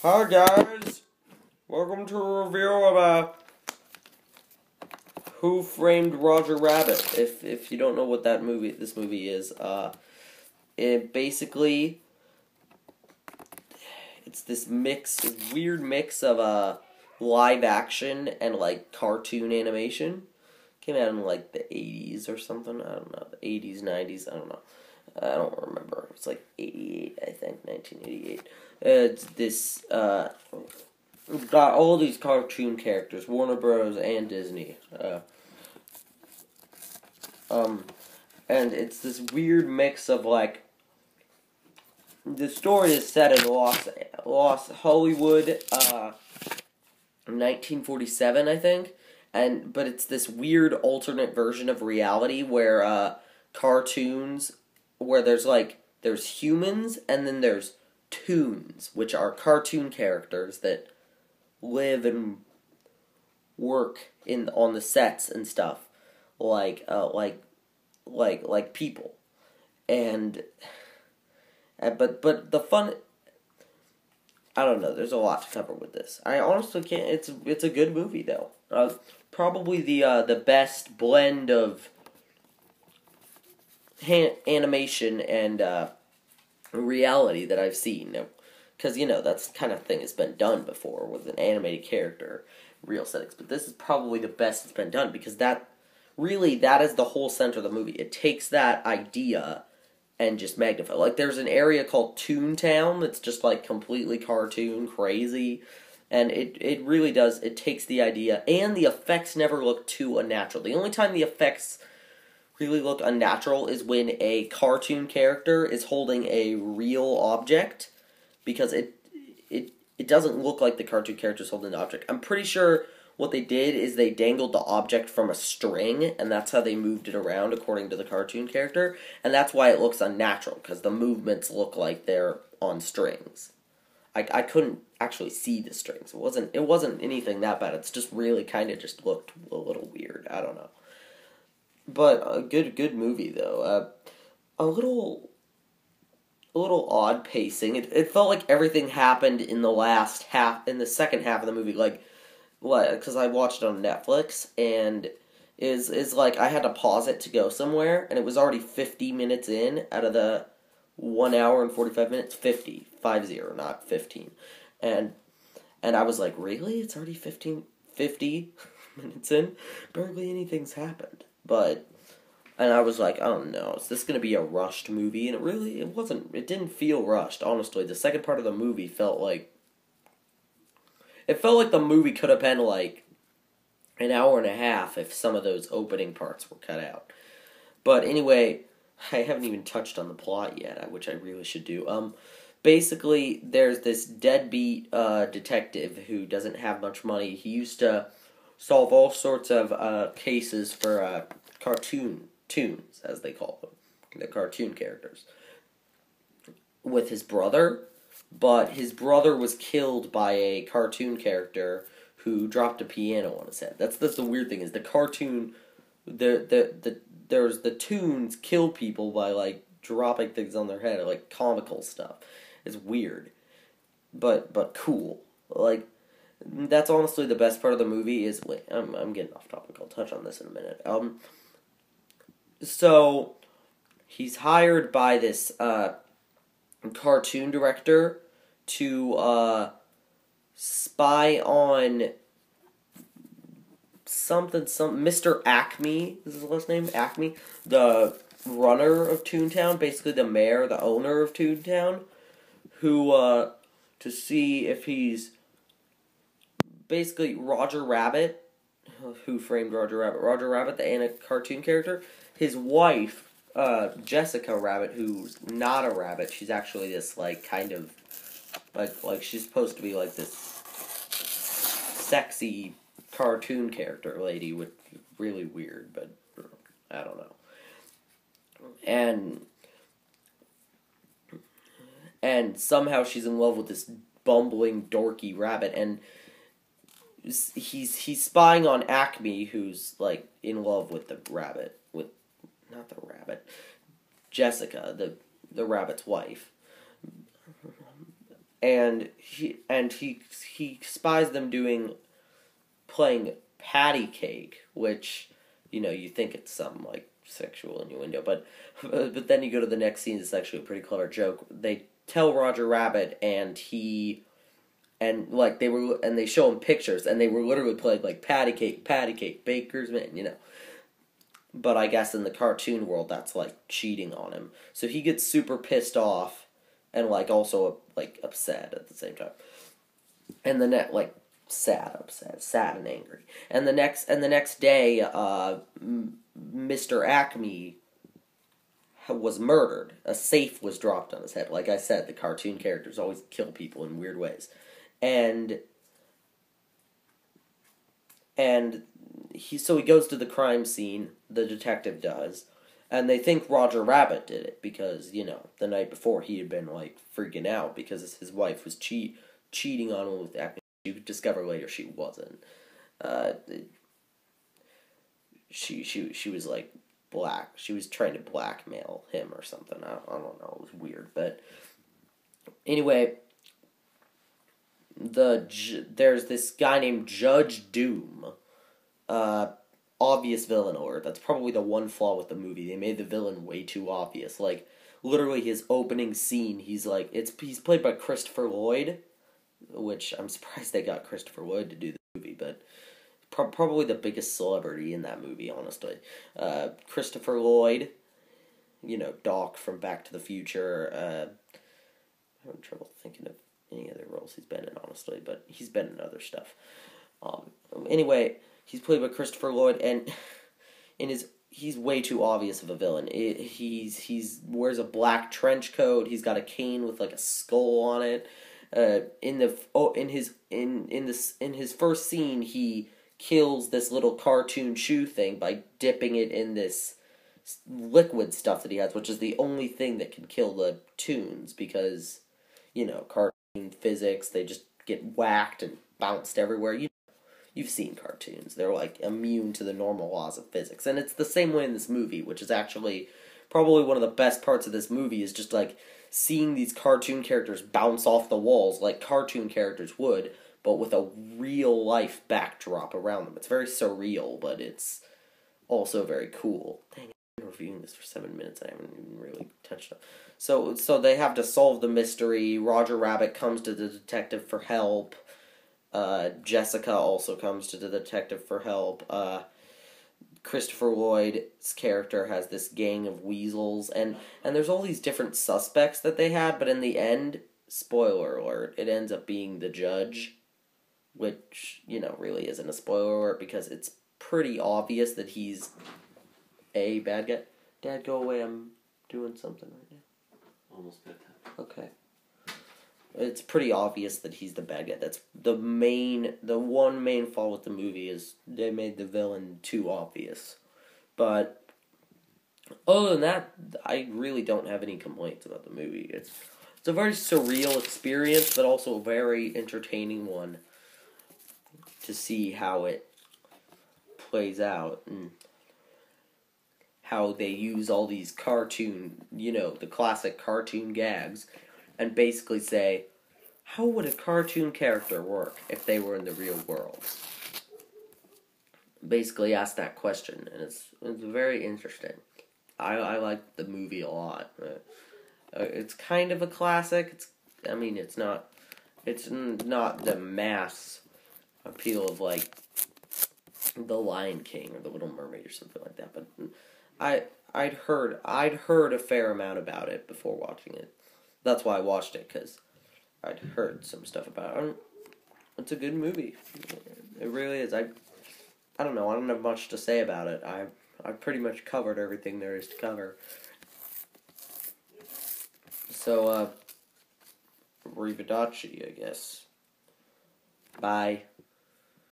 Hi guys, welcome to a review of Who Framed Roger Rabbit. If you don't know what this movie is, it basically it's this weird mix of live action and like cartoon animation. Came out in like the 80s or something. I don't know, the 80s, 90s. I don't know. I don't remember. It's like 88, I think, 1988. It's this, got all these cartoon characters, Warner Bros. And Disney. And it's this weird mix of, like, the story is set in Los Hollywood, 1947, I think. But it's this weird alternate version of reality where, cartoons, where there's humans and then there's toons, which are cartoon characters that live and work on the sets and stuff, like people, and but the fun. I don't know. There's a lot to cover with this. I honestly can't. It's a good movie though. Probably the best blend of animation and reality that I've seen, because that's kind of thing has been done before with an animated character, real settings. But this is probably the best it's been done because that is the whole center of the movie. It takes that idea and just magnify. Like there's an area called Toontown that's just like completely cartoon crazy. And it really does. It takes the idea, and the effects never look too unnatural. The only time the effects really look unnatural is when a cartoon character is holding a real object, because it doesn't look like the cartoon character's holding the object. I'm pretty sure what they did is they dangled the object from a string, and that's how they moved it around according to the cartoon character, and that's why it looks unnatural, because the movements look like they're on strings. I couldn't actually see the strings. It wasn't anything that bad. It's just really kind of just looked a little weird. I don't know. But a good movie though. A little odd pacing. It felt like everything happened in the second half of the movie. Like, what? Because I watched it on Netflix, and is like I had to pause it to go somewhere, and it was already 50 minutes in out of the 1 hour and 45 minutes. 50, not 15, and I was like, really? It's already 50 minutes in. Barely anything's happened. And I was like, oh no, is this going to be a rushed movie? And it wasn't. It didn't feel rushed, honestly. The second part of the movie felt like the movie could have been like an hour and a half if some of those opening parts were cut out. But anyway, I haven't even touched on the plot yet, which I really should do. Basically, there's this deadbeat detective who doesn't have much money. He used to solve all sorts of cases for cartoons, as they call them, the cartoon characters, with his brother, but his brother was killed by a cartoon character who dropped a piano on his head. That's the weird thing, is the cartoon, there's the toons kill people by like dropping things on their head, like comical stuff. It's weird, but cool. Like, that's honestly the best part of the movie is. Wait, I'm getting off topic. I'll touch on this in a minute. So he's hired by this cartoon director to spy on something. Mr. Acme is his last name. Acme, the runner of Toontown, basically the mayor, the owner of Toontown, who to see if he's basically Roger Rabbit. Who Framed Roger Rabbit? Roger Rabbit, the cartoon character. His wife, Jessica Rabbit, who's not a rabbit. She's actually this like kind of like she's supposed to be like this sexy cartoon character lady, with really weird, but I don't know. And somehow she's in love with this bumbling dorky rabbit, and he's spying on Acme, who's like in love with the rabbit, not the rabbit, Jessica, the rabbit's wife. and he spies them playing patty cake, which, you think it's some like sexual innuendo, but then you go to the next scene. It's actually a pretty clever joke. They tell Roger Rabbit, and they show him pictures, and they were literally playing like patty cake, baker's man. But I guess in the cartoon world, that's like cheating on him. So he gets super pissed off, and like also like upset at the same time. And the net like sad and angry. And the next day, Mr. Acme was murdered. A safe was dropped on his head. Like I said, the cartoon characters always kill people in weird ways, and he goes to the crime scene. The detective does, and they think Roger Rabbit did it because the night before he had been like freaking out because his wife was cheating on him with Acme. You discover later she wasn't. She was like black. She was trying to blackmail him or something. I don't know. It was weird, but anyway, there's this guy named Judge Doom. Obvious villain alert. That's probably the one flaw with the movie. They made the villain way too obvious. Like literally, his opening scene, he's played by Christopher Lloyd, which I'm surprised they got Christopher Lloyd to do the movie, but probably the biggest celebrity in that movie, honestly. Christopher Lloyd, Doc from Back to the Future. I'm having trouble thinking of any other roles he's been in, honestly, but he's been in other stuff. Anyway, he's played by Christopher Lloyd, and he's way too obvious of a villain. He's wears a black trench coat. He's got a cane with like a skull on it. In his first scene, he kills this little cartoon shoe thing by dipping it in this liquid stuff that he has, which is the only thing that can kill the toons because, cartoon physics, they just get whacked and bounced everywhere. You've seen cartoons. They're like immune to the normal laws of physics. And it's the same way in this movie, which is actually probably one of the best parts of this movie is just like seeing these cartoon characters bounce off the walls like cartoon characters would, but with a real life backdrop around them. It's very surreal, but it's also very cool. Dang, I've been reviewing this for 7 minutes. I haven't even really touched on. So they have to solve the mystery. Roger Rabbit comes to the detective for help. Jessica also comes to the detective for help. Christopher Lloyd's character has this gang of weasels, and there's all these different suspects that they had, but in the end, spoiler alert, it ends up being the judge, which, really isn't a spoiler alert because it's pretty obvious that he's a bad guy. Dad, go away, I'm doing something right now. Almost bedtime. Okay. It's pretty obvious that he's the bad guy. That's the one main fault with the movie is they made the villain too obvious. But other than that, I really don't have any complaints about the movie. It's a very surreal experience, but also a very entertaining one to see how it plays out and how they use all these cartoon, the classic cartoon gags, and basically say, how would a cartoon character work if they were in the real world? Basically ask that question, and it's very interesting. I like the movie a lot. It's kind of a classic. It's not the mass appeal of like The Lion King or The Little Mermaid or something like that, but I'd heard a fair amount about it before watching it. That's why I watched it, because I'd heard some stuff about it. It's a good movie. It really is. I don't know. I don't have much to say about it. I've pretty much covered everything there is to cover. So, arrivederci, I guess. Bye.